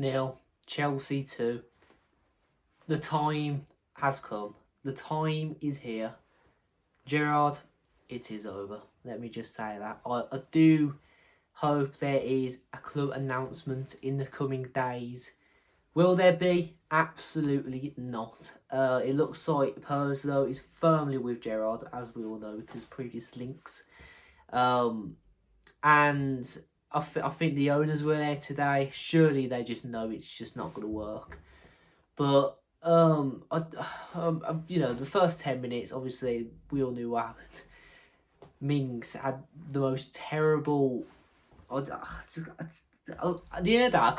0, Chelsea 2. The time has come. The time is here. Gerrard, it is over. Let me just say that. I do hope there is a club announcement in the coming days. Will there be? Absolutely not. It looks like Pers, though, is firmly with Gerrard, as we all know, because previous links. And I think the owners were there today. Surely they just know it's just not going to work. But the first 10 minutes, obviously, we all knew what happened. Mings had the most terrible. At the end of the day, I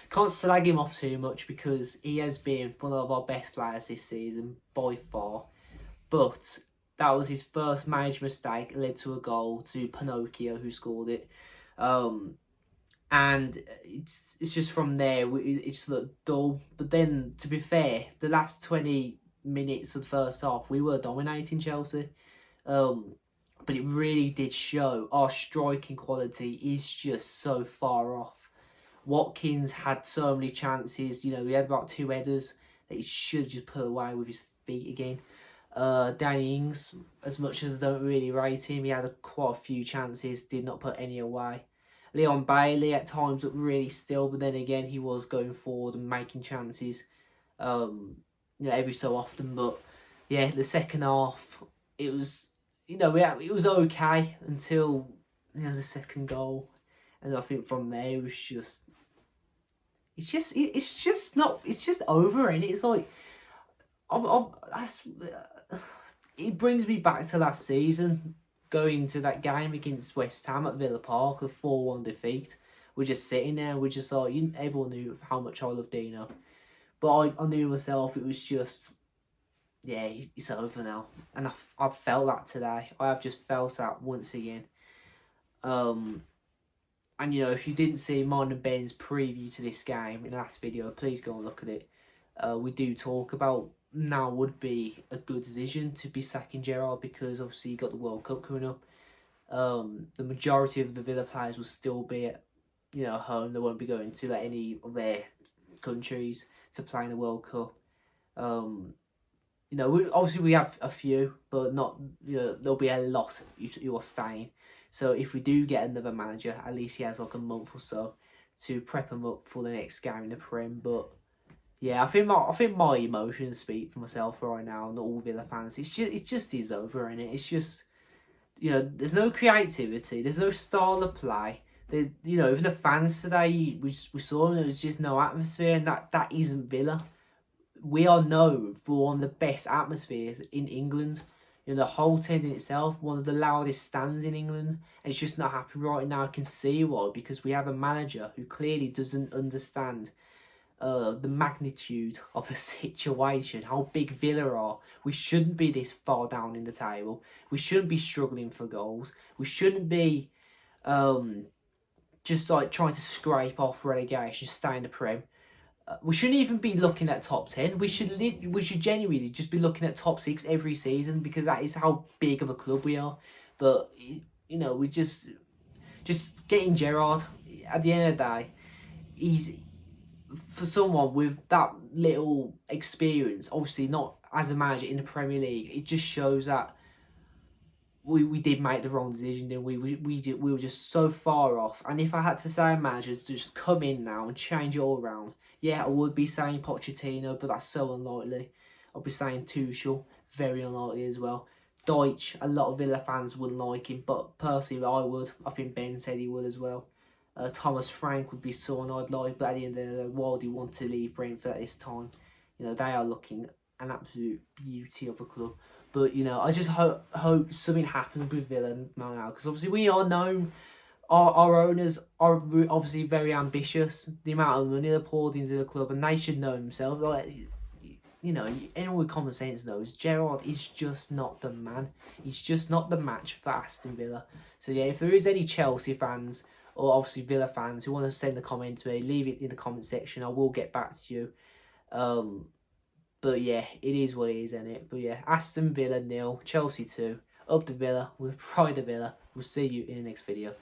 can't slag him off too much because he has been one of our best players this season by far. But that was his first major mistake. It led to a goal to Pinocchio, who scored it. And it's just from there, it just looked dull. But then, to be fair, the last 20 minutes of the first half, we were dominating Chelsea. But it really did show our striking quality is just so far off. Watkins had so many chances. He had about 2 headers that he should just put away with his feet again. Danny Ings, as much as I don't really rate him, he had quite a few chances, did not put any away. Leon Bailey at times looked really still, but then again he was going forward and making chances, every so often. But yeah, the second half it was, it was okay until the second goal, and I think from there it was just, it's just over, and it's like, it brings me back to last season. Going to that game against West Ham at Villa Park, a 4-1 defeat. We're just sitting there, we're just like, everyone knew how much I love Dino. But I knew myself, it was just, yeah, it's over now. And I've felt that today. I have just felt that once again. And if you didn't see mine and Ben's preview to this game in the last video, please go and look at it. We do talk about now would be a good decision to be sacking Gerrard, because obviously you got the World Cup coming up. The majority of the Villa players will still be at home. They won't be going to any of their countries to play in the World Cup. We have a few, but not, there'll be a lot who are staying. So if we do get another manager, at least he has like a month or so to prep him up for the next game in the Prem. But yeah, I think my emotions speak for myself right now, not all Villa fans. It just is over, and it's just, there's no creativity, there's no style of play. There's, even the fans today, we saw them, there was just no atmosphere, and that isn't Villa. We are known for one of the best atmospheres in England. The whole tent in itself, one of the loudest stands in England, and it's just not happening right now. I can see why, because we have a manager who clearly doesn't understand the magnitude of the situation, how big Villa are. We shouldn't be this far down in the table. We shouldn't be struggling for goals. We shouldn't be just like trying to scrape off relegation, stay in the Prem. We shouldn't even be looking at top 10. We should genuinely just be looking at top 6 every season, because that is how big of a club we are. But we just getting Gerrard, at the end of the day, he's, for someone with that little experience, obviously not as a manager in the Premier League, it just shows that we did make the wrong decision. Then we were just so far off. And if I had to say a manager to just come in now and change it all around, yeah, I would be saying Pochettino, but that's so unlikely. I'll be saying Tuchel, very unlikely as well. Deutsch, a lot of Villa fans wouldn't like him, but personally I would. I think Ben said he would as well. Thomas Frank would be someone I'd like, but at the end of the day, why would he want to leave Brentford at this time? They are looking an absolute beauty of a club. But, I just hope something happens with Villa now, because obviously we are known, our owners are obviously very ambitious, the amount of money they poured into the club, and they should know themselves. Like, anyone with common sense knows Gerrard is just not the man. He's just not the match for Aston Villa. So yeah, if there is any Chelsea fans, or obviously Villa fans, who want to send a comment to me, leave it in the comment section. I will get back to you. But yeah, it is what it is, isn't it? But yeah, Aston Villa 0, Chelsea 2. Up to Villa, with pride of Villa. We'll see you in the next video.